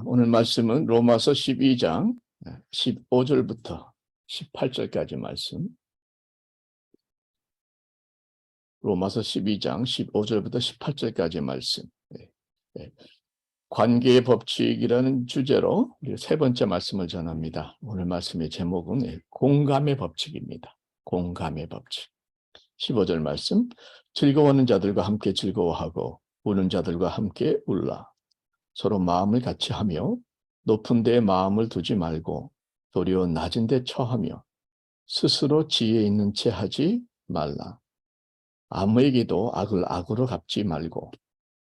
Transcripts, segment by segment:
오늘 말씀은 로마서 12장 15절부터 18절까지 말씀. 로마서 12장 15절부터 18절까지 말씀. 관계의 법칙이라는 주제로 세 번째 말씀을 전합니다. 오늘 말씀의 제목은 공감의 법칙입니다. 공감의 법칙. 15절 말씀. 즐거워하는 자들과 함께 즐거워하고 우는 자들과 함께 울라. 서로 마음을 같이 하며 높은 데에 마음을 두지 말고 도리어 낮은 데 처하며 스스로 지혜 있는 채 하지 말라. 아무에게도 악을 악으로 갚지 말고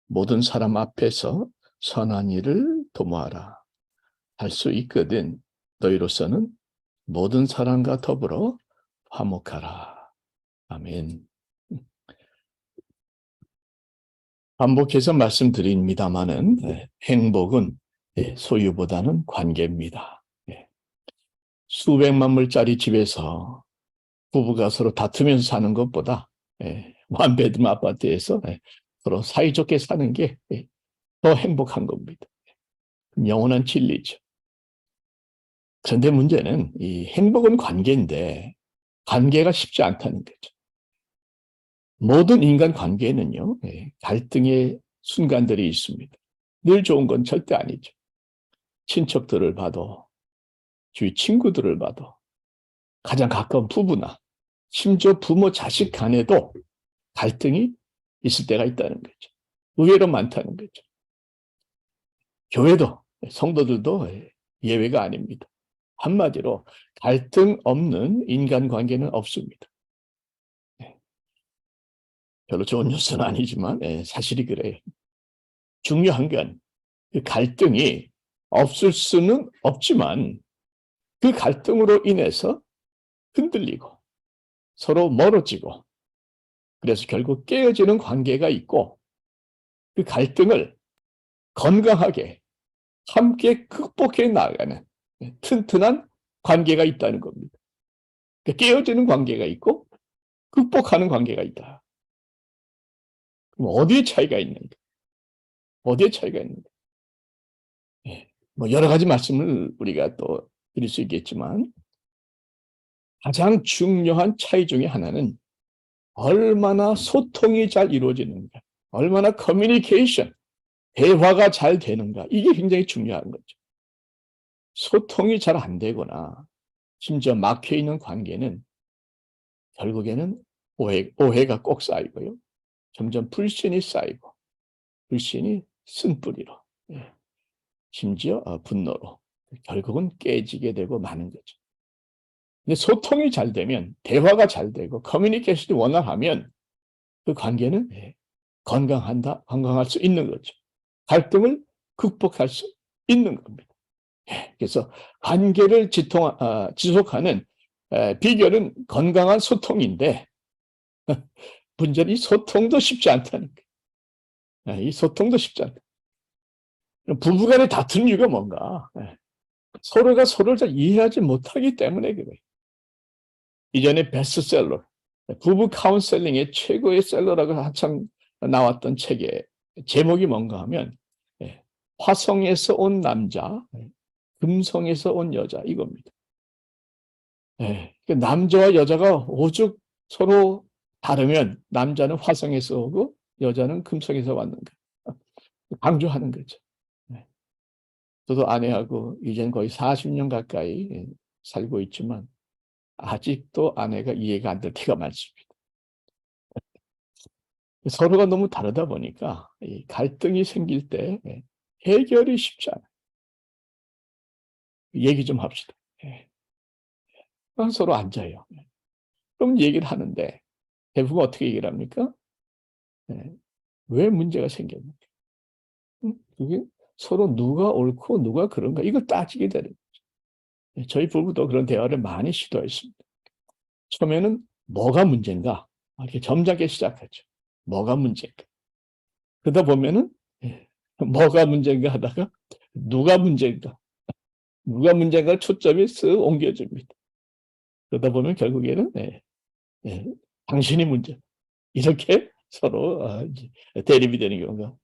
모든 사람 앞에서 선한 일을 도모하라. 할 수 있거든 너희로서는 모든 사람과 더불어 화목하라. 아멘. 반복해서 말씀드립니다마는 행복은 소유보다는 관계입니다. 수백만 불짜리 집에서 부부가 서로 다투면서 사는 것보다 원베드룸 아파트에서 서로 사이좋게 사는 게 더 행복한 겁니다. 영원한 진리죠. 그런데 문제는 이 행복은 관계인데 관계가 쉽지 않다는 거죠. 모든 인간 관계에는요, 갈등의 순간들이 있습니다. 늘 좋은 건 절대 아니죠. 친척들을 봐도, 주위 친구들을 봐도, 가장 가까운 부부나, 심지어 부모 자식 간에도 갈등이 있을 때가 있다는 거죠. 의외로 많다는 거죠. 교회도, 성도들도 예외가 아닙니다. 한마디로 갈등 없는 인간관계는 없습니다. 별로 좋은 뉴스는 아니지만 사실이 그래요. 중요한 건 그 갈등이 없을 수는 없지만 그 갈등으로 인해서 흔들리고 서로 멀어지고 그래서 결국 깨어지는 관계가 있고 그 갈등을 건강하게 함께 극복해 나가는 튼튼한 관계가 있다는 겁니다. 깨어지는 관계가 있고 극복하는 관계가 있다. 그럼 어디에 차이가 있는가? 어디에 차이가 있는가? 뭐 여러 가지 말씀을 우리가 또 드릴 수 있겠지만 가장 중요한 차이 중에 하나는 얼마나 소통이 잘 이루어지는가, 얼마나 커뮤니케이션, 대화가 잘 되는가, 이게 굉장히 중요한 거죠. 소통이 잘 안 되거나 심지어 막혀있는 관계는 결국에는 오해가 꼭 쌓이고요. 점점 불신이 쌓이고 불신이 쓴뿌리로 심지어 분노로 결국은 깨지게 되고 마는 거죠. 근데 소통이 잘 되면 대화가 잘 되고 커뮤니케이션이 원활하면 그 관계는 건강할 수 있는 거죠. 갈등을 극복할 수 있는 겁니다. 그래서 관계를 지속하는 비결은 건강한 소통인데 문제는 이 소통도 쉽지 않다는 거예요. 이 소통도 쉽지 않다. 부부간에 다투는 이유가 뭔가? 서로가 서로를 잘 이해하지 못하기 때문에 그래요. 이전에 베스트셀러, 부부 카운셀링의 최고의 셀러라고 한참 나왔던 책의 제목이 뭔가 하면 화성에서 온 남자, 금성에서 온 여자 이겁니다. 남자와 여자가 오죽 서로 다르면 남자는 화성에서 오고 여자는 금성에서 왔는가. 강조하는 거죠. 저도 아내하고 이젠 거의 40년 가까이 살고 있지만 아직도 아내가 이해가 안 될 때가 많습니다. 서로가 너무 다르다 보니까 이 갈등이 생길 때 해결이 쉽지 않아요. 얘기 좀 합시다. 서로 앉아요. 그럼 얘기를 하는데 대부분 어떻게 얘기를 합니까? 왜 문제가 생겼는가? 그게 서로 누가 옳고 누가 그런가 이걸 따지게 되는 거죠. 저희 부부도 그런 대화를 많이 시도했습니다. 처음에는 뭐가 문제인가? 이렇게 점잖게 시작하죠. 뭐가 문제인가? 그러다 보면은 뭐가 문제인가 하다가 누가 문제인가? 누가 문제인가 초점이 쓱 옮겨집니다. 그러다 보면 결국에는 당신이 문제. 이렇게 서로 대립이 되는 경우가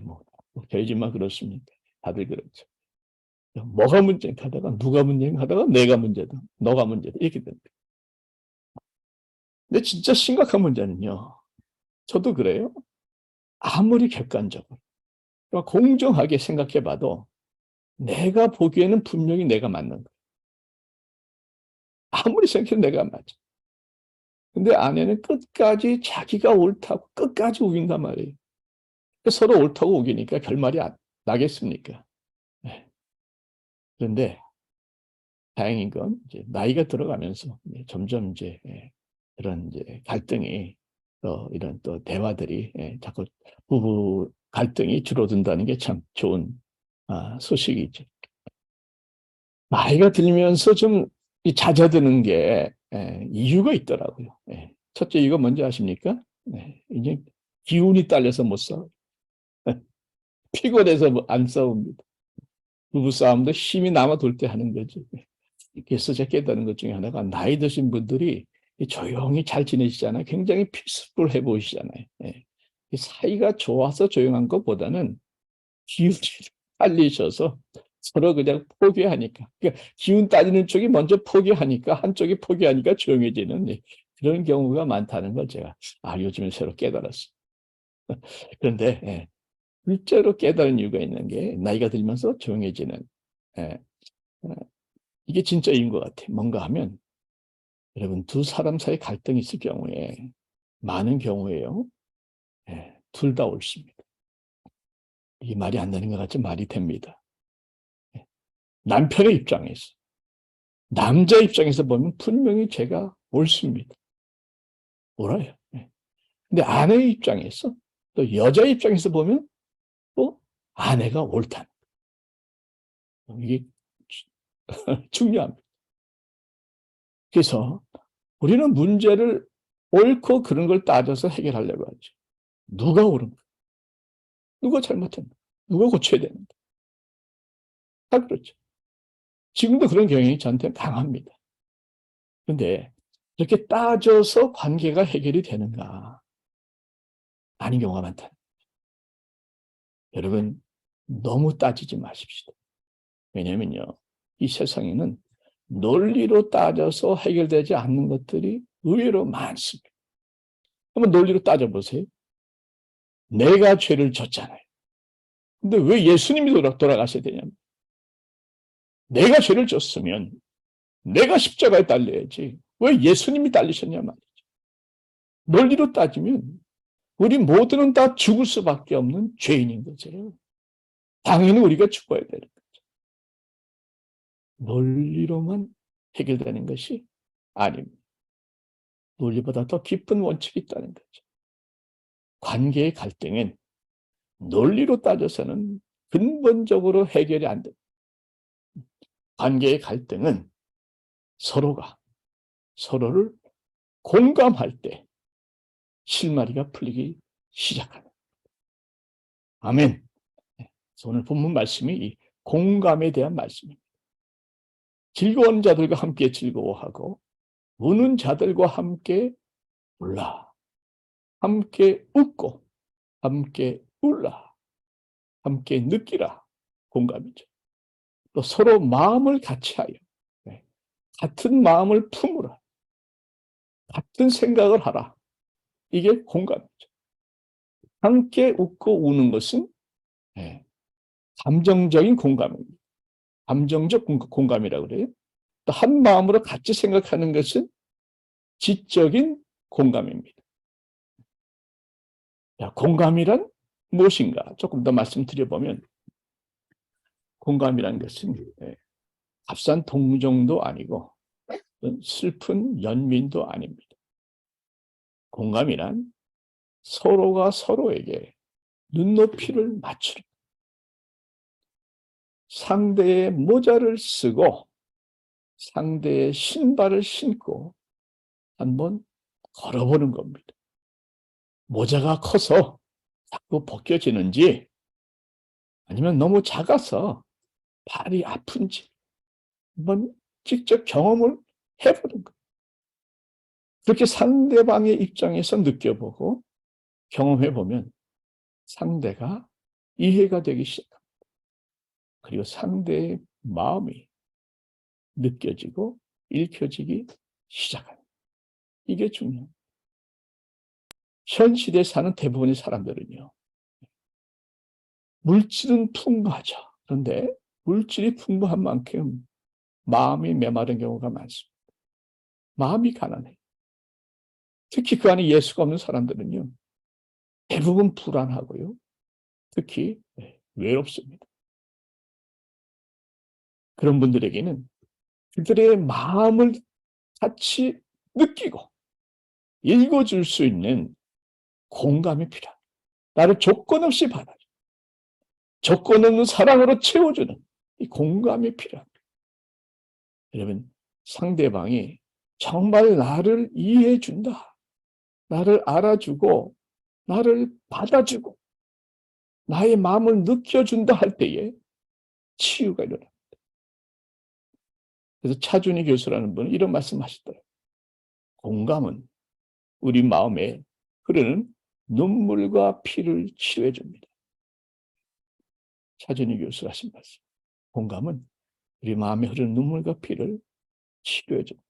뭐 저희 집만 그렇습니까? 다들 그렇죠. 뭐가 문제인가 하다가 누가 문제인가 하다가 내가 문제다. 너가 문제다. 이렇게 됩니다. 근데 진짜 심각한 문제는요. 저도 그래요. 아무리 객관적으로 공정하게 생각해 봐도 내가 보기에는 분명히 내가 맞는 거예요. 아무리 생각해도 내가 맞아. 근데 아내는 끝까지 자기가 옳다고 끝까지 우긴단 말이에요. 서로 옳다고 우기니까 결말이 나겠습니까? 네. 그런데 다행인 건 이제 나이가 들어가면서 점점 이제 그런 이제 갈등이 또 이런 또 대화들이 자꾸 부부 갈등이 줄어든다는 게 참 좋은 소식이죠. 나이가 들면서 좀 잦아드는 게 이유가 있더라고요. 첫째 이거 뭔지 아십니까? 이제 기운이 딸려서 못 싸워. 피곤해서 안 싸웁니다. 부부싸움도 힘이 남아돌 때 하는 거죠. 그래서 제가 깨달은 것 중에 하나가 나이 드신 분들이 조용히 잘 지내시잖아요. 굉장히 피스풀해 보이시잖아요. 사이가 좋아서 조용한 것보다는 기운이 딸리셔서 서로 그냥 포기하니까. 그러니까 기운 딸리는 쪽이 먼저 포기하니까 한쪽이 포기하니까 조용해지는 그런 경우가 많다는 걸 제가 요즘에 새로 깨달았어요. 그런데 실제로 깨달은 이유가 있는 게 나이가 들면서 조용해지는 이게 진짜인 것 같아요. 뭔가 하면 여러분 두 사람 사이 갈등이 있을 경우에 많은 경우에요. 둘 다 옳습니다. 이게 말이 안 되는 것 같지 말이 됩니다. 남편의 입장에서 남자 입장에서 보면 분명히 제가 옳습니다. 옳아요. 근데 아내의 입장에서 또 여자 입장에서 보면 또 아내가 옳다는 이게 중요합니다. 그래서 우리는 문제를 옳고 그런 걸 따져서 해결하려고 하죠. 누가 옳은가? 누가 잘못했나? 누가 고쳐야 되는가? 다 그렇죠. 지금도 그런 경향이 저한테 강합니다. 그런데 이렇게 따져서 관계가 해결이 되는가? 아닌 경우가 많다. 여러분 너무 따지지 마십시오. 왜냐면요. 이 세상에는 논리로 따져서 해결되지 않는 것들이 의외로 많습니다. 한번 논리로 따져보세요. 내가 죄를 졌잖아요. 근데 왜 예수님이 돌아가셔야 되냐면 내가 죄를 졌으면 내가 십자가에 달려야지. 왜 예수님이 달리셨냐 말이죠. 논리로 따지면 우리 모두는 다 죽을 수밖에 없는 죄인인 거죠. 당연히 우리가 죽어야 되는 거죠. 논리로만 해결되는 것이 아닙니다. 논리보다 더 깊은 원칙이 있다는 거죠. 관계의 갈등은 논리로 따져서는 근본적으로 해결이 안 됩니다. 관계의 갈등은 서로가 서로를 공감할 때 실마리가 풀리기 시작합니다. 아멘. 오늘 본문 말씀이 이 공감에 대한 말씀입니다. 즐거운 자들과 함께 즐거워하고 우는 자들과 함께 울라. 함께 웃고 함께 울라. 함께 느끼라. 공감이죠. 또 서로 마음을 같이하여 같은 마음을 품으라. 같은 생각을 하라. 이게 공감이죠. 함께 웃고 우는 것은 감정적인 공감입니다. 감정적 공감이라고 그래요. 또 한 마음으로 같이 생각하는 것은 지적인 공감입니다. 공감이란 무엇인가? 조금 더 말씀드려보면 공감이란 것은 값싼 동정도 아니고 슬픈 연민도 아닙니다. 공감이란 서로가 서로에게 눈높이를 맞추는 상대의 모자를 쓰고 상대의 신발을 신고 한번 걸어보는 겁니다. 모자가 커서 자꾸 벗겨지는지 아니면 너무 작아서 발이 아픈지 한번 직접 경험을 해보는 거예요. 그렇게 상대방의 입장에서 느껴보고 경험해보면 상대가 이해가 되기 시작합니다. 그리고 상대의 마음이 느껴지고 읽혀지기 시작합니다. 이게 중요해요. 현 시대에 사는 대부분의 사람들은요, 물질은 풍부하죠. 그런데 물질이 풍부한 만큼 마음이 메마른 경우가 많습니다. 마음이 가난해요. 특히 그 안에 예수가 없는 사람들은요, 대부분 불안하고요. 특히 외롭습니다. 그런 분들에게는 그들의 마음을 같이 느끼고 읽어줄 수 있는 공감이 필요합니다. 나를 조건 없이 받아줘. 조건 없는 사랑으로 채워주는 이 공감이 필요합니다. 여러분, 상대방이 정말 나를 이해해 준다. 나를 알아주고 나를 받아주고 나의 마음을 느껴준다 할 때에 치유가 일어납니다. 그래서 차준희 교수라는 분은 이런 말씀하시더라고요. 공감은 우리 마음에 흐르는 눈물과 피를 치유해 줍니다. 차준희 교수가 하신 말씀. 공감은 우리 마음에 흐르는 눈물과 피를 치료해 줍니다.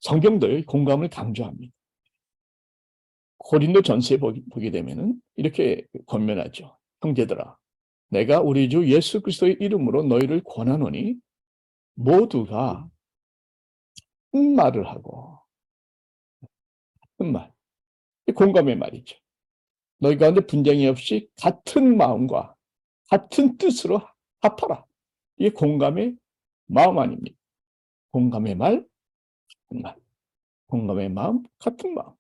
성경도 공감을 강조합니다. 고린도 전서에 보게 되면은 이렇게 권면하죠. 형제들아, 내가 우리 주 예수 그리스도의 이름으로 너희를 권하노니 모두가 큰 말을 하고, 큰 말, 공감의 말이죠. 너희 가운데 분쟁이 없이 같은 마음과 같은 뜻으로 합하라. 이게 공감의 마음 아닙니까? 공감의 말, 같은 말. 공감의 마음, 같은 마음.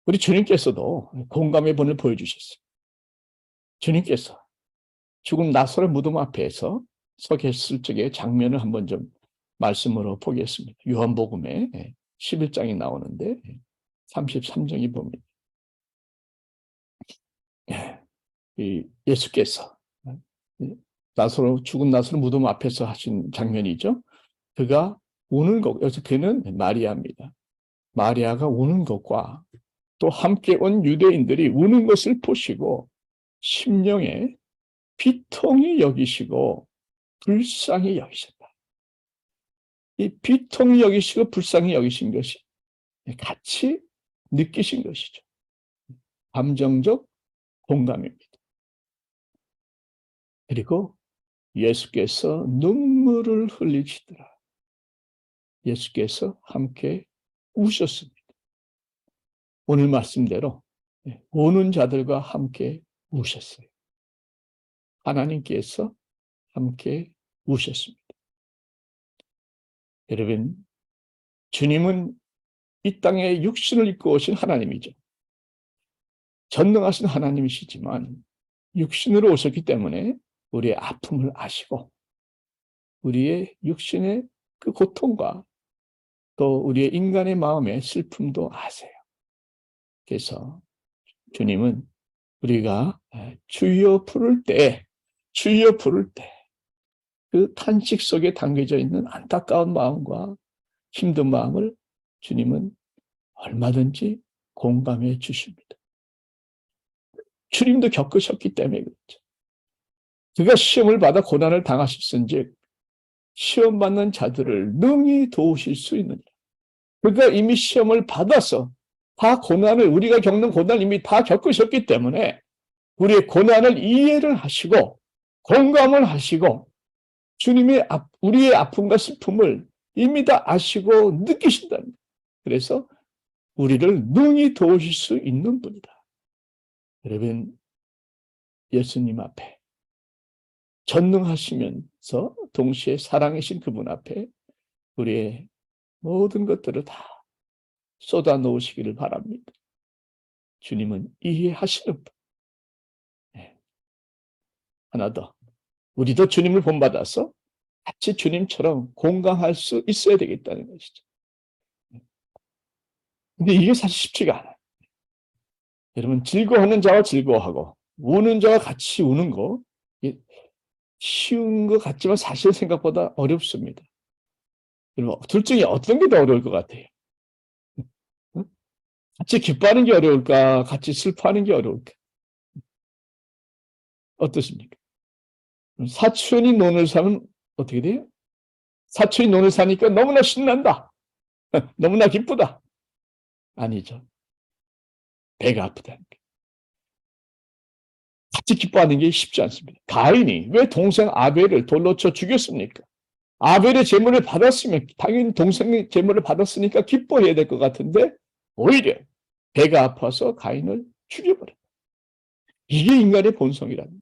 우리 주님께서도 공감의 본을 보여주셨어요. 주님께서 죽은 나사로의 무덤 앞에서 서 계셨을 적의 장면을 한번 좀 말씀으로 보겠습니다. 요한복음에 11장이 나오는데 33장이 봅니다. 예수께서 죽은 나사로 무덤 앞에서 하신 장면이죠. 그가 우는 것, 여기서 그는 마리아입니다. 마리아가 우는 것과 또 함께 온 유대인들이 우는 것을 보시고 심령에 비통히 여기시고 불쌍히 여기셨다. 이 비통히 여기시고 불쌍히 여기신 것이 같이 느끼신 것이죠. 감정적 공감입니다. 그리고 예수께서 눈물을 흘리시더라. 예수께서 함께 우셨습니다. 오늘 말씀대로 우는 자들과 함께 우셨어요. 하나님께서 함께 우셨습니다. 여러분, 주님은 이 땅에 육신을 입고 오신 하나님이죠. 전능하신 하나님이시지만 육신으로 오셨기 때문에 우리의 아픔을 아시고 우리의 육신의 그 고통과 또 우리의 인간의 마음의 슬픔도 아세요. 그래서 주님은 우리가 주여 부를 때, 주여 부를 때 그 탄식 속에 담겨져 있는 안타까운 마음과 힘든 마음을 주님은 얼마든지 공감해 주십니다. 주님도 겪으셨기 때문에 그렇죠. 그가 시험을 받아 고난을 당하셨은즉 시험 받는 자들을 능히 도우실 수 있느니라. 그가 이미 시험을 받아서 다 고난을 우리가 겪는 고난을 이미 다 겪으셨기 때문에 우리의 고난을 이해를 하시고 공감을 하시고 주님이 우리의 아픔과 슬픔을 이미 다 아시고 느끼신다는 거예요. 그래서 우리를 능히 도우실 수 있는 분이다. 여러분, 예수님 앞에 전능하시면서 동시에 사랑이신 그분 앞에 우리의 모든 것들을 다 쏟아 놓으시기를 바랍니다. 주님은 이해하시는 분. 네. 하나 더. 우리도 주님을 본받아서 같이 주님처럼 공감할 수 있어야 되겠다는 것이죠. 근데 이게 사실 쉽지가 않아요. 여러분, 즐거워하는 자와 즐거워하고 우는 자와 같이 우는 거 쉬운 것 같지만 사실 생각보다 어렵습니다. 여러분, 둘 중에 어떤 게 더 어려울 것 같아요? 같이 기뻐하는 게 어려울까? 같이 슬퍼하는 게 어려울까? 어떠십니까? 사촌이 논을 사면 어떻게 돼요? 사촌이 논을 사니까 너무나 신난다. 너무나 기쁘다. 아니죠. 배가 아프다는 게. 같이 기뻐하는 게 쉽지 않습니다. 가인이 왜 동생 아벨을 돌로 쳐 죽였습니까? 아벨의 제물을 받았으면 당연히 동생의 제물을 받았으니까 기뻐해야 될 것 같은데 오히려 배가 아파서 가인을 죽여버려. 이게 인간의 본성이라는 거예요.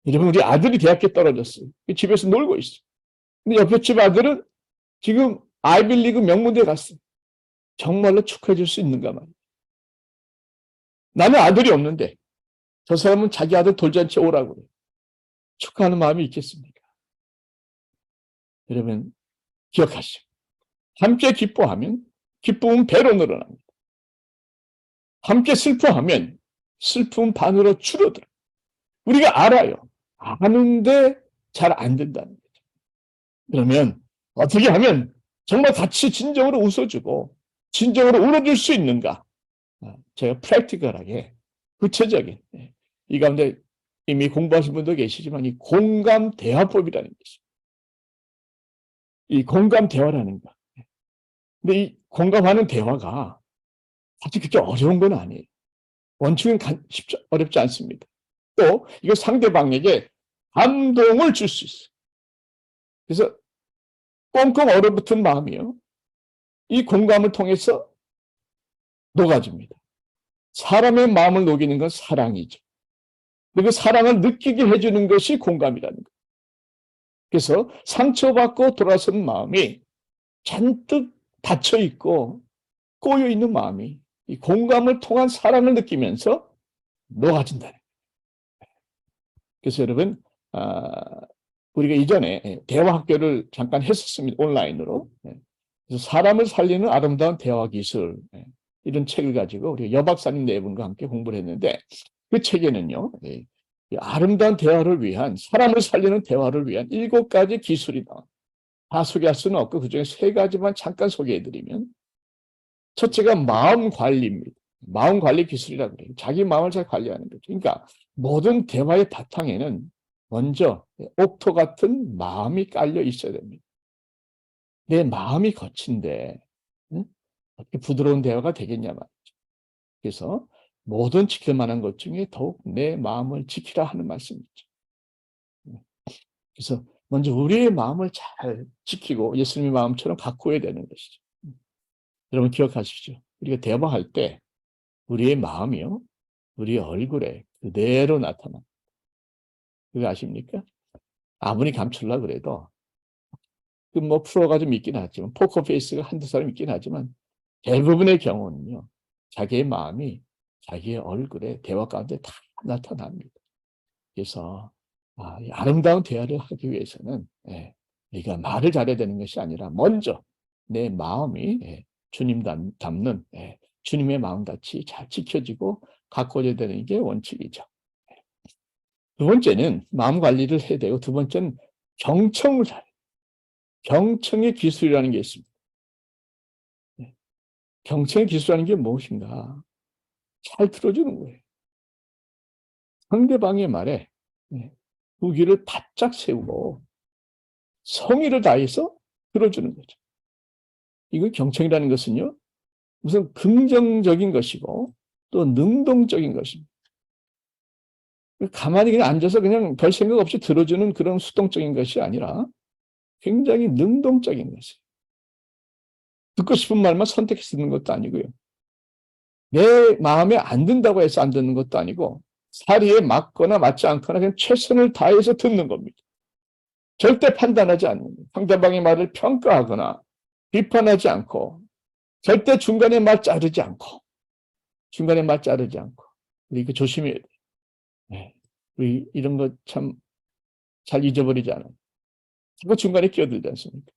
여러분 우리 아들이 대학교 떨어졌어요. 집에서 놀고 있어. 근데 옆에 집 아들은 지금 아이빌리그 명문대에 갔어요. 정말로 축하해 줄 수 있는가 말이에요. 나는 아들이 없는데 저 사람은 자기 아들 돌잔치에 오라고 그래요. 축하하는 마음이 있겠습니까? 여러분 기억하시죠. 함께 기뻐하면 기쁨은 배로 늘어납니다. 함께 슬퍼하면 슬픔은 반으로 줄어들어요. 우리가 알아요. 아는데 잘 안 된다는 거죠. 그러면 어떻게 하면 정말 같이 진정으로 웃어주고 진정으로 울어줄 수 있는가? 제가 프랙티컬하게 구체적인 이 가운데 이미 공부하신 분도 계시지만 이 공감 대화법이라는 게 있습니다. 이 공감 대화라는 거. 근데 이 공감하는 대화가 사실 그렇게 어려운 건 아니에요. 원칙은 어렵지 않습니다. 또 이거 상대방에게 감동을 줄 수 있어요. 그래서 꽁꽁 얼어붙은 마음이요. 이 공감을 통해서 녹아집니다. 사람의 마음을 녹이는 건 사랑이죠. 그 사랑을 느끼게 해주는 것이 공감이라는 거예요. 그래서 상처받고 돌아선 마음이 잔뜩 닫혀있고 꼬여있는 마음이 이 공감을 통한 사랑을 느끼면서 녹아진다는 거예요. 그래서 여러분 우리가 이전에 대화학교를 잠깐 했었습니다. 온라인으로. 그래서 사람을 살리는 아름다운 대화 기술 이런 책을 가지고 우리 여박사님 네 분과 함께 공부를 했는데 그 책에는요. 아름다운 대화를 위한 사람을 살리는 대화를 위한 7가지 기술이 나와요. 다 소개할 수는 없고 그중에 3가지만 잠깐 소개해드리면 첫째가 마음 관리입니다. 마음 관리 기술이라고 그래요. 자기 마음을 잘 관리하는 거죠. 그러니까 모든 대화의 바탕에는 먼저 옥토 같은 마음이 깔려 있어야 됩니다. 내 마음이 거친데 어떻게 부드러운 대화가 되겠냐 말이죠. 그래서 모든 지킬 만한 것 중에 더욱 내 마음을 지키라 하는 말씀이죠. 그래서 먼저 우리의 마음을 잘 지키고 예수님의 마음처럼 가꾸어야 되는 것이죠. 여러분 기억하십시오. 우리가 대화할 때 우리의 마음이요. 우리의 얼굴에 그대로 나타납니다. 그거 아십니까? 아무리 감추려고 그래도 그 뭐 프로가 좀 있긴 하지만 포커페이스가 한두 사람 있긴 하지만 대부분의 경우는요. 자기의 마음이 자기의 얼굴에 대화 가운데 다 나타납니다. 그래서 아름다운 대화를 하기 위해서는 우리가 말을 잘해야 되는 것이 아니라 먼저 내 마음이 주님 닮는 주님의 마음같이 잘 지켜지고 가꿔져야 되는 게 원칙이죠. 두 번째는 마음 관리를 해야 되고 두 번째는 경청을 잘해요. 경청의 기술이라는 게 있습니다. 경청의 기술이라는 게 무엇인가? 잘 들어주는 거예요. 상대방의 말에 두 귀를 바짝 세우고 성의를 다해서 들어주는 거죠. 이건 경청이라는 것은요. 우선 긍정적인 것이고 또 능동적인 것입니다. 가만히 그냥 앉아서 그냥 별 생각 없이 들어주는 그런 수동적인 것이 아니라 굉장히 능동적인 것이에요. 듣고 싶은 말만 선택해서 듣는 것도 아니고요. 내 마음에 안 든다고 해서 안 듣는 것도 아니고 사리에 맞거나 맞지 않거나 그냥 최선을 다해서 듣는 겁니다. 절대 판단하지 않는 거예요. 상대방의 말을 평가하거나 비판하지 않고 절대 중간에 말 자르지 않고 우리 이거 조심해야 돼요. 네. 우리 이런 거 참 잘 잊어버리지 않아요. 자꾸 중간에 끼어들지 않습니까?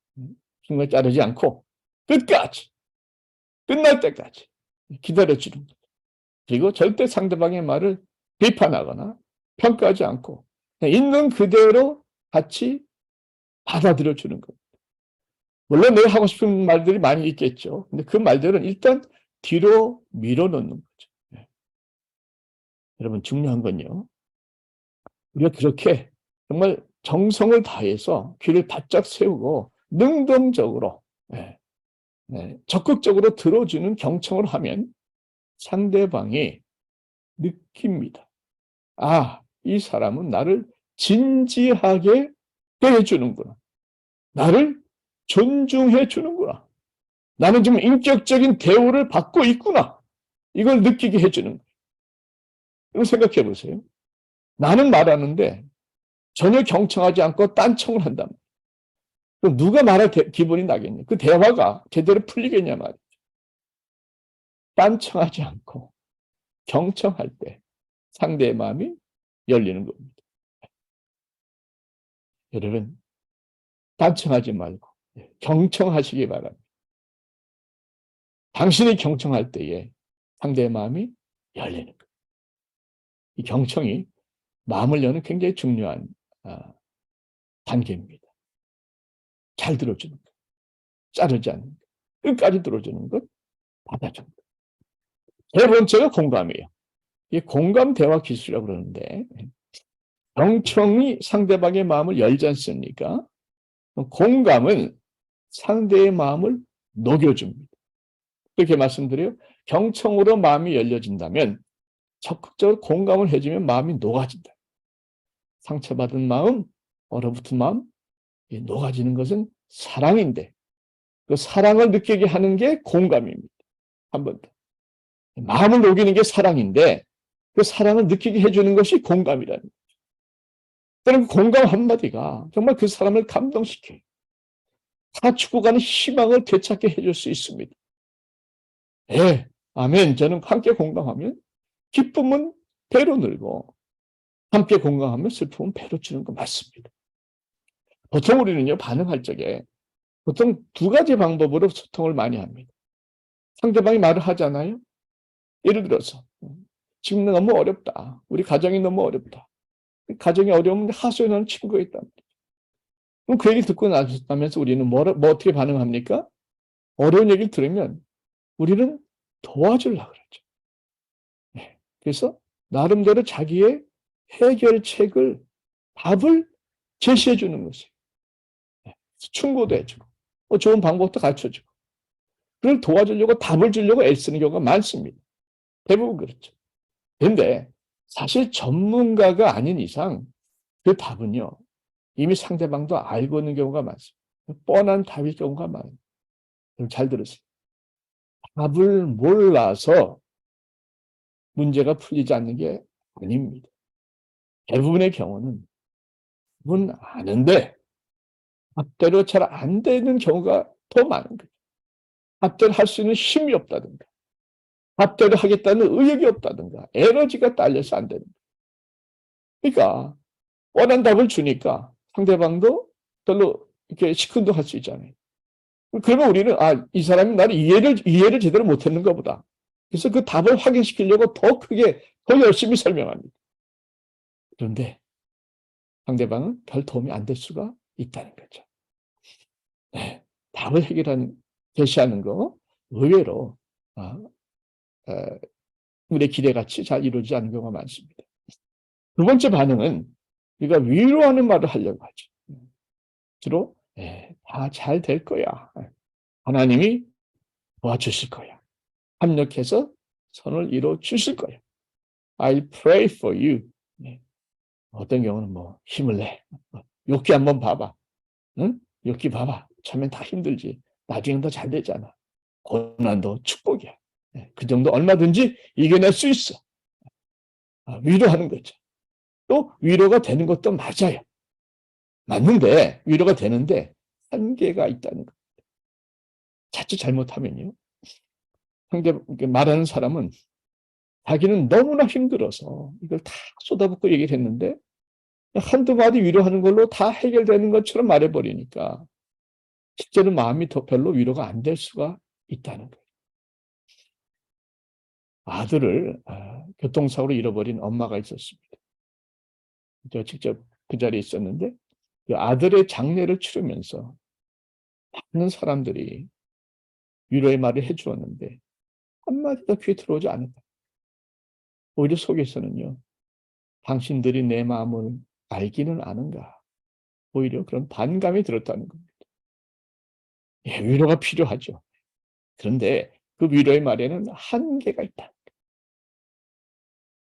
중간에 자르지 않고 끝까지 끝날 때까지 기다려주는 거예요. 그리고 절대 상대방의 말을 비판하거나 평가하지 않고 있는 그대로 같이 받아들여주는 거예요. 물론 내가 하고 싶은 말들이 많이 있겠죠. 근데 그 말들은 일단 뒤로 밀어넣는 거죠. 여러분 중요한 건요. 우리가 그렇게 정말 정성을 다해서 귀를 바짝 세우고 능동적으로 적극적으로 들어주는 경청을 하면 상대방이 느낍니다. 아, 이 사람은 나를 진지하게 대해주는구나. 나를 존중해 주는구나. 나는 좀 인격적인 대우를 받고 있구나. 이걸 느끼게 해주는 거예요. 이거 생각해 보세요. 나는 말하는데 전혀 경청하지 않고 딴청을 한단 말이에요. 그럼 누가 말할 기분이 나겠냐. 그 대화가 제대로 풀리겠냐 말이에요. 딴청하지 않고 경청할 때 상대의 마음이 열리는 겁니다. 여러분, 딴청하지 말고 경청하시기 바랍니다. 당신이 경청할 때에 상대의 마음이 열리는 거예요. 이 경청이 마음을 여는 굉장히 중요한 단계입니다. 잘 들어주는 것, 자르지 않는 것, 끝까지 들어주는 것, 받아주는 것. 세 번째가 공감이에요. 이 공감 대화 기술이라고 그러는데 경청이 상대방의 마음을 열지 않습니까? 공감은 상대의 마음을 녹여줍니다. 그렇게 말씀드려요. 경청으로 마음이 열려진다면 적극적으로 공감을 해주면 마음이 녹아진다. 상처받은 마음, 얼어붙은 마음, 녹아지는 것은 사랑인데 그 사랑을 느끼게 하는 게 공감입니다. 한 번 더. 마음을 녹이는 게 사랑인데 그 사랑을 느끼게 해주는 것이 공감이라는 거죠. 그럼 공감 한마디가 정말 그 사람을 감동시켜요. 다 죽어가는 희망을 되찾게 해줄 수 있습니다. 예, 아멘. 저는 함께 공감하면 기쁨은 배로 늘고 함께 공감하면 슬픔은 배로 주는 거 맞습니다. 보통 우리는요, 반응할 적에 보통 두 가지 방법으로 소통을 많이 합니다. 상대방이 말을 하잖아요. 예를 들어서 지금 너무 어렵다. 우리 가정이 너무 어렵다. 가정이 어려우면 하소연하는 친구가 있다. 그럼 그 얘기 듣고 나면서 우리는 뭐 어떻게 반응합니까? 어려운 얘기를 들으면 우리는 도와주려고 그러죠. 네. 그래서 나름대로 자기의 해결책을, 답을 제시해 주는 것이에요. 네. 충고도 해주고, 좋은 방법도 가르쳐주고, 그걸 도와주려고 답을 주려고 애쓰는 경우가 많습니다. 대부분 그렇죠. 그런데 사실 전문가가 아닌 이상 그 답은요, 이미 상대방도 알고 있는 경우가 많습니다. 뻔한 답일 경우가 많아요. 잘 들으세요. 답을 몰라서 문제가 풀리지 않는 게 아닙니다. 대부분의 경우는 답은 아는데 답대로 잘 안 되는 경우가 더 많은 거죠. 답대로 할 수 있는 힘이 없다든가 답대로 하겠다는 의욕이 없다든가 에너지가 딸려서 안 되는 거예요. 그러니까 뻔한 답을 주니까 상대방도 별로 이렇게 시큰둥할 수 있잖아요. 그러면 우리는 이 사람이 나를 이해를 제대로 못했는가 보다. 그래서 그 답을 확인시키려고 더 크게 더 열심히 설명합니다. 그런데 상대방은 별 도움이 안 될 수가 있다는 거죠. 네, 답을 제시하는 거 의외로 우리의 기대같이 잘 이루어지지 않는 경우가 많습니다. 두 번째 반응은 우리가 위로하는 말을 하려고 하죠. 주로 다 잘 될 거야. 하나님이 도와주실 거야. 합력해서 선을 이루어 주실 거야. I pray for you. 어떤 경우는 힘을 내. 욕기 한번 봐봐. 응? 욕기 봐봐. 처음엔 다 힘들지. 나중엔 더 잘 되잖아. 고난도 축복이야. 그 정도 얼마든지 이겨낼 수 있어. 위로하는 거죠. 또 위로가 되는 것도 맞아요. 맞는데 위로가 되는데 한계가 있다는 거. 자칫 잘못하면요. 상대 말하는 사람은 자기는 너무나 힘들어서 이걸 다 쏟아붓고 얘기를 했는데 한두 마디 위로하는 걸로 다 해결되는 것처럼 말해버리니까 실제로 마음이 더 별로 위로가 안 될 수가 있다는 거예요. 아들을 교통사고로 잃어버린 엄마가 있었습니다. 저 직접 그 자리에 있었는데 그 아들의 장례를 치르면서 많은 사람들이 위로의 말을 해주었는데 한마디도 귀에 들어오지 않았다. 오히려 속에서는요. 당신들이 내 마음을 알기는 아는가? 오히려 그런 반감이 들었다는 겁니다. 예, 위로가 필요하죠. 그런데 그 위로의 말에는 한계가 있다.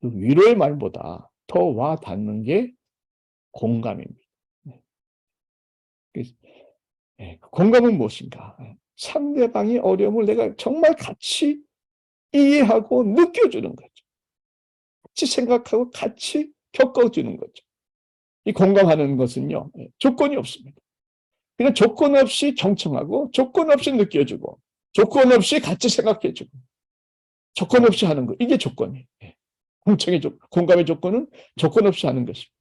그 위로의 말보다 더 와 닿는 게 공감입니다. 공감은 무엇인가? 상대방의 어려움을 내가 정말 같이 이해하고 느껴주는 거죠. 같이 생각하고 같이 겪어주는 거죠. 이 공감하는 것은요, 조건이 없습니다. 그냥 조건 없이 경청하고, 조건 없이 느껴주고, 조건 없이 같이 생각해주고, 조건 없이 하는 거. 이게 조건이에요. 공감의 조건은 조건 없이 하는 것입니다.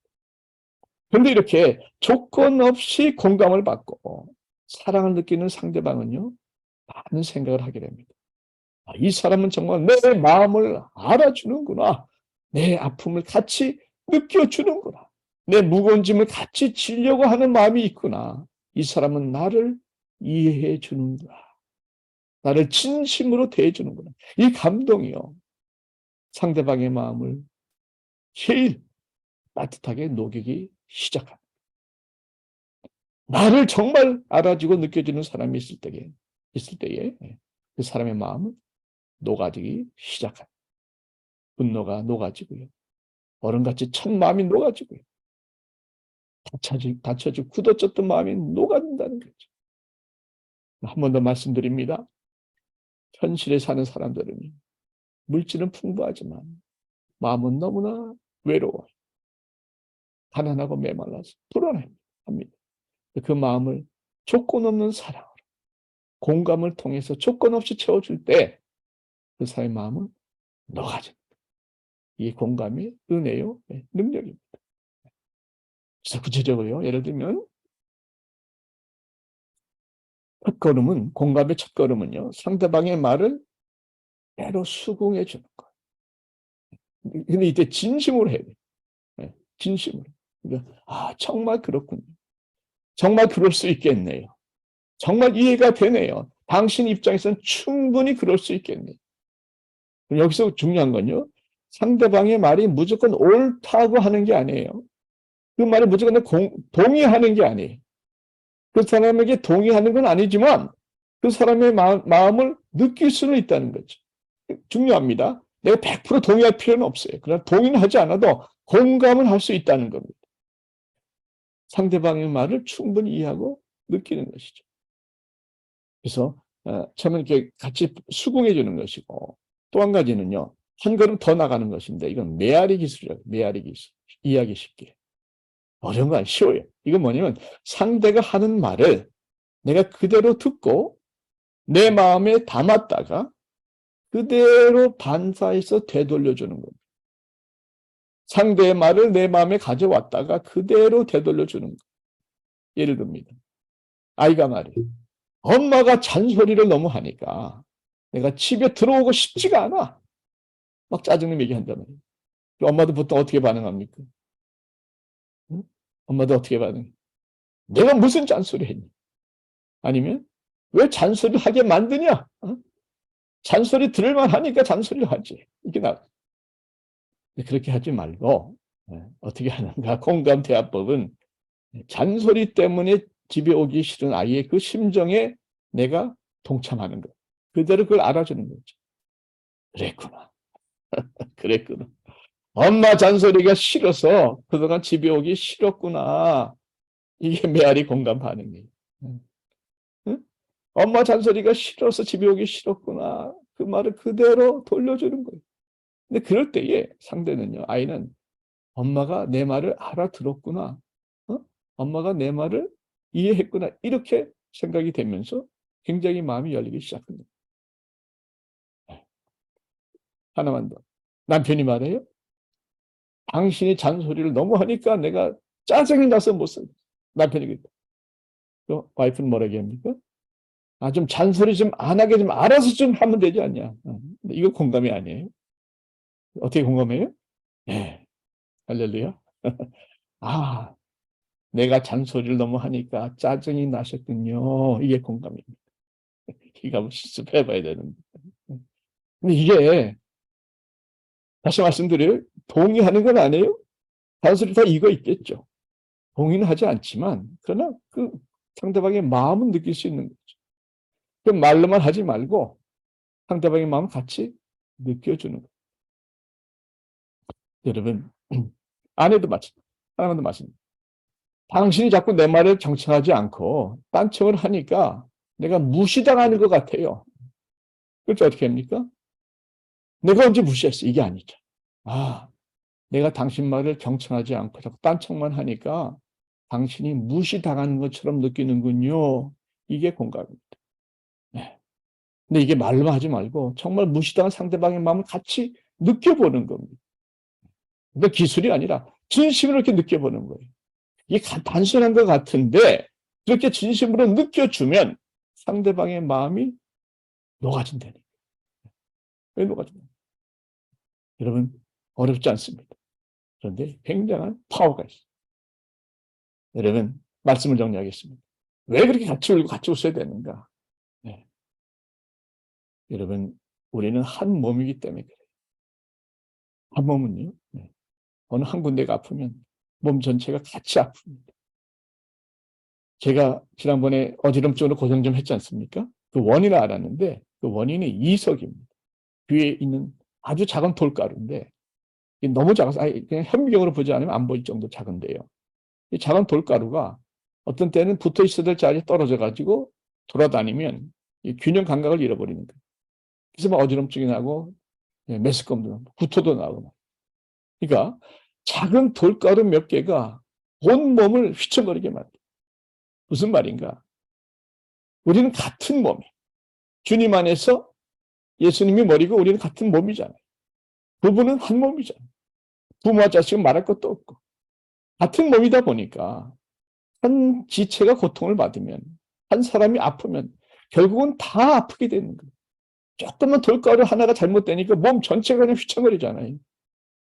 그런데 이렇게 조건 없이 공감을 받고 사랑을 느끼는 상대방은요, 많은 생각을 하게 됩니다. 이 사람은 정말 내 마음을 알아주는구나. 내 아픔을 같이 느껴주는구나. 내 무거운 짐을 같이 지려고 하는 마음이 있구나. 이 사람은 나를 이해해 주는구나. 나를 진심으로 대해 주는구나. 이 감동이요. 상대방의 마음을 제일 따뜻하게 녹이기 시작합니다. 나를 정말 알아주고 느껴주는 사람이 있을 때에 그 사람의 마음은 녹아지기 시작합니다. 분노가 녹아지고요. 얼음같이 찬 마음이 녹아지고요. 닫혀지고 굳어졌던 마음이 녹아진다는 거죠. 한 번 더 말씀드립니다. 현실에 사는 사람들은 물질은 풍부하지만 마음은 너무나 외로워, 가난하고 메말라서 불안합니다. 그 마음을 조건 없는 사랑으로, 공감을 통해서 조건 없이 채워줄 때 그 사람의 마음은 녹아집니다. 이 공감이 은혜요, 능력입니다. 그래서 구체적으로요, 예를 들면 첫걸음은, 공감의 첫걸음은요, 상대방의 말을 때로 수긍해 주는 거예요. 근데 이때 진심으로 해야 돼요. 진심으로. 그러니까, 정말 그렇군요. 정말 그럴 수 있겠네요. 정말 이해가 되네요. 당신 입장에서는 충분히 그럴 수 있겠네요. 여기서 중요한 건요, 상대방의 말이 무조건 옳다고 하는 게 아니에요. 그 말을 무조건 동의하는 게 아니에요. 그 사람에게 동의하는 건 아니지만 그 사람의 마음을 느낄 수는 있다는 거죠. 중요합니다. 내가 100% 동의할 필요는 없어요. 그러나 동의는 하지 않아도 공감을 할 수 있다는 겁니다. 상대방의 말을 충분히 이해하고 느끼는 것이죠. 그래서 처음에 이렇게 같이 수긍해 주는 것이고, 또 한 가지는요, 한 걸음 더 나가는 것인데, 이건 메아리 기술이라고. 메아리 기술. 이해하기 쉽게. 어려운 건 쉬워요. 이건 뭐냐면 상대가 하는 말을 내가 그대로 듣고 내 마음에 담았다가 그대로 반사해서 되돌려주는 겁니다. 상대의 말을 내 마음에 가져왔다가 그대로 되돌려주는 거예요. 예를 듭니다. 아이가 말이에요. 엄마가 잔소리를 너무 하니까 내가 집에 들어오고 싶지가 않아. 막 짜증내며 얘기한단 말이에요. 엄마도 보통 어떻게 반응합니까? 응? 엄마도 어떻게 반응해? 내가 무슨 잔소리 했니? 아니면 왜 잔소리를 하게 만드냐? 잔소리 들을만 하니까 잔소리를 하지. 이게 그렇게 하지 말고 어떻게 하는가? 공감 대화법은 잔소리 때문에 집에 오기 싫은 아이의 그 심정에 내가 동참하는 거. 그대로 그걸 알아주는 거죠. 그랬구나. 그랬구나. 엄마 잔소리가 싫어서 그동안 집에 오기 싫었구나. 이게 메아리 공감 반응이에요. 응? 엄마 잔소리가 싫어서 집에 오기 싫었구나. 그 말을 그대로 돌려주는 거예요. 근데 그럴 때에 상대는요, 아이는 엄마가 내 말을 알아들었구나. 엄마가 내 말을 이해했구나. 이렇게 생각이 되면서 굉장히 마음이 열리기 시작합니다. 하나만 더. 남편이 말해요. 당신이 잔소리를 너무 하니까 내가 짜증이 나서 못 살겠어. 남편이 그랬다. 와이프는 뭐라고 합니까? 좀 잔소리 좀 안 하게 좀 알아서 좀 하면 되지 않냐. 이거 공감이 아니에요. 어떻게 공감해요? 네. 할렐루야. 내가 잔소리를 너무 하니까 짜증이 나셨군요. 이게 공감입니다. 이거 한번 실습해 봐야 되는데. 근데 이게, 다시 말씀드려요. 동의하는 건 아니에요. 잔소리 다 이거 있겠죠. 동의는 하지 않지만 그러나 그 상대방의 마음은 느낄 수 있는 거죠. 그 말로만 하지 말고 상대방의 마음을 같이 느껴주는 거예요. 여러분, 아내도 마찬가지, 사람도 마찬가지. 당신이 자꾸 내 말을 경청하지 않고 딴청을 하니까 내가 무시당하는 것 같아요. 그래서 어떻게 합니까? 내가 언제 무시했어? 이게 아니죠. 아, 내가 당신 말을 경청하지 않고 자꾸 딴청만 하니까 당신이 무시당하는 것처럼 느끼는군요. 이게 공감입니다. 네. 근데 이게 말로만 하지 말고 정말 무시당한 상대방의 마음을 같이 느껴보는 겁니다. 그러니까 기술이 아니라 진심으로 이렇게 느껴보는 거예요. 이게 단순한 것 같은데 그렇게 진심으로 느껴주면 상대방의 마음이 녹아진다니까. 왜 녹아지냐? 여러분, 어렵지 않습니다. 그런데 굉장한 파워가 있어요. 여러분, 말씀을 정리하겠습니다. 왜 그렇게 같이 울고 같이 웃어야 되는가? 네. 여러분, 우리는 한 몸이기 때문에 그래요. 한 몸은요, 네. 어느 한 군데가 아프면 몸 전체가 같이 아픕니다. 제가 지난번에 어지럼증으로 고생 좀 했지 않습니까? 그 원인을 알았는데 그 원인이 이석입니다. 귀에 있는 아주 작은 돌가루인데 너무 작아서 그냥 현미경으로 보지 않으면 안 보일 정도 작은데요. 이 작은 돌가루가 어떤 때는 붙어 있어야 될 자리에 떨어져 가지고 돌아다니면 이 균형 감각을 잃어버리는 거예요. 그래서 막 어지럼증이 나고 메스꺼움도 나고 구토도 나고. 그러니까 작은 돌가루 몇 개가 온 몸을 휘청거리게 만들어요. 무슨 말인가? 우리는 같은 몸이 주님 안에서 예수님이 머리고 우리는 같은 몸이잖아요. 부부는 한 몸이잖아요. 부모와 자식은 말할 것도 없고 같은 몸이다 보니까 한 지체가 고통을 받으면 한 사람이 아프면 결국은 다 아프게 되는 거예요. 조금만 돌가루 하나가 잘못되니까 몸 전체가 그냥 휘청거리잖아요.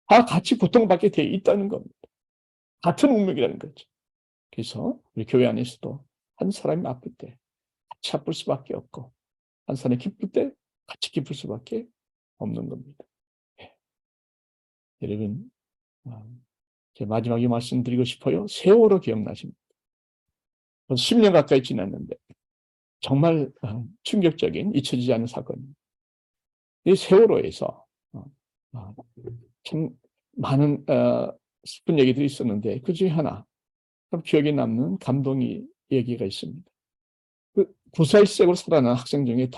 다 같이 고통받게 돼 있다는 겁니다. 같은 운명이라는 거죠. 그래서 우리 교회 안에서도 한 사람이 아플 때 같이 아플 수밖에 없고 한 사람이 기쁠 때 같이 기쁠 수밖에 없는 겁니다. 예. 여러분, 제 마지막에 말씀드리고 싶어요. 세월호 기억나십니까? 10년 가까이 지났는데 정말 충격적인 잊혀지지 않는 사건입니다. 이 세월호에서 참 많은 슬픈 얘기들이 있었는데 그 중에 하나 참 기억에 남는 감동이 얘기가 있습니다. 그 구사일색으로 살아난 학생 중에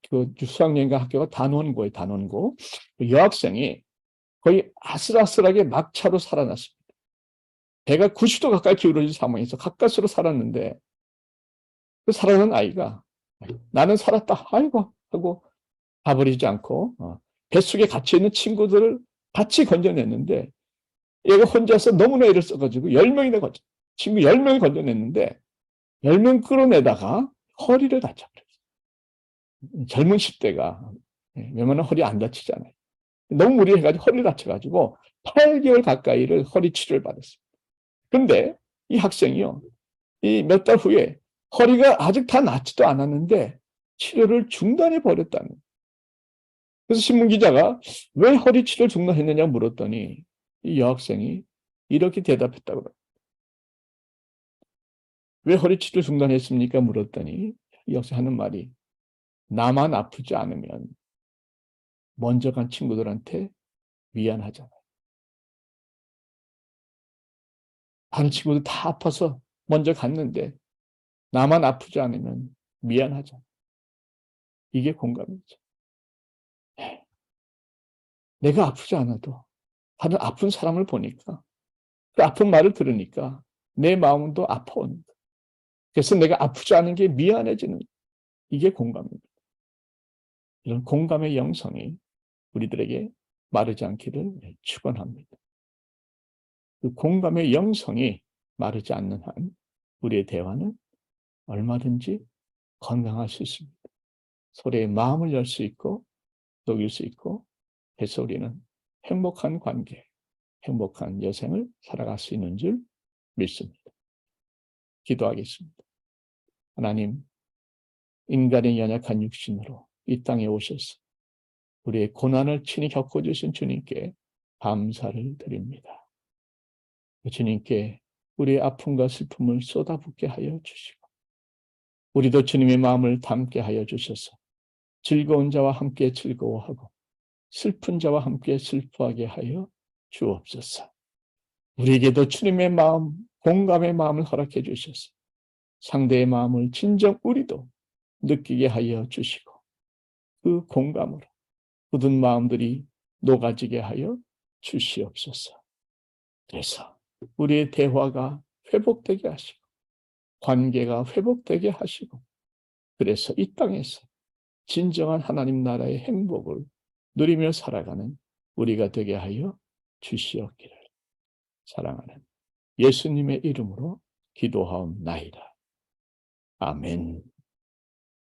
그 수학여행가 학교가 단원고예요. 단원고. 그 여학생이 거의 아슬아슬하게 막차로 살아났습니다. 배가 90도 가까이 기울어진 상황에서 가까스로 살았는데 그 살아난 아이가 나는 살았다 아이고 하고 가버리지 않고 뱃속에 갇혀있는 친구들을 같이 건져냈는데 얘가 혼자서 너무나 애를 써가지고 10명이나 친구 10명을 건져냈는데 10명 끌어내다가 허리를 다쳐버렸어요. 젊은 10대가 웬만하면 허리 안 다치잖아요. 너무 무리해가지고 허리를 다쳐가지고 8개월 가까이를 허리 치료를 받았어요. 근데 이 학생이요, 이 몇 달 후에 허리가 아직 다 낫지도 않았는데 치료를 중단해 버렸다는 거예요. 그래서 신문기자가 왜 허리 치료를 중단했느냐 물었더니 이 여학생이 이렇게 대답했다고 합니다. 왜 허리 치료를 중단했습니까? 물었더니 이 여학생 하는 말이 나만 아프지 않으면 먼저 간 친구들한테 미안하잖아요. 다른 친구들 다 아파서 먼저 갔는데 나만 아프지 않으면 미안하잖아요. 이게 공감이죠. 내가 아프지 않아도 다른 아픈 사람을 보니까 그 아픈 말을 들으니까 내 마음도 아파오는 거예요. 그래서 내가 아프지 않은 게 미안해지는 거예요. 이게 공감입니다. 이런 공감의 영성이 우리들에게 마르지 않기를 축원합니다. 그 공감의 영성이 마르지 않는 한 우리의 대화는 얼마든지 건강할 수 있습니다. 서로의 마음을 열 수 있고 녹일 수 있고 해서 우리는 행복한 관계, 행복한 여생을 살아갈 수 있는 줄 믿습니다. 기도하겠습니다. 하나님, 인간의 연약한 육신으로 이 땅에 오셔서 우리의 고난을 친히 겪어주신 주님께 감사를 드립니다. 주님께 우리의 아픔과 슬픔을 쏟아붓게 하여 주시고 우리도 주님의 마음을 담게 하여 주셔서 즐거운 자와 함께 즐거워하고 슬픈 자와 함께 슬퍼하게 하여 주옵소서. 우리에게도 주님의 마음, 공감의 마음을 허락해 주셔서 상대의 마음을 진정 우리도 느끼게 하여 주시고 그 공감으로 굳은 마음들이 녹아지게 하여 주시옵소서. 그래서 우리의 대화가 회복되게 하시고 관계가 회복되게 하시고 그래서 이 땅에서 진정한 하나님 나라의 행복을 누리며 살아가는 우리가 되게 하여 주시옵기를 사랑하는 예수님의 이름으로 기도하옵나이다. 아멘.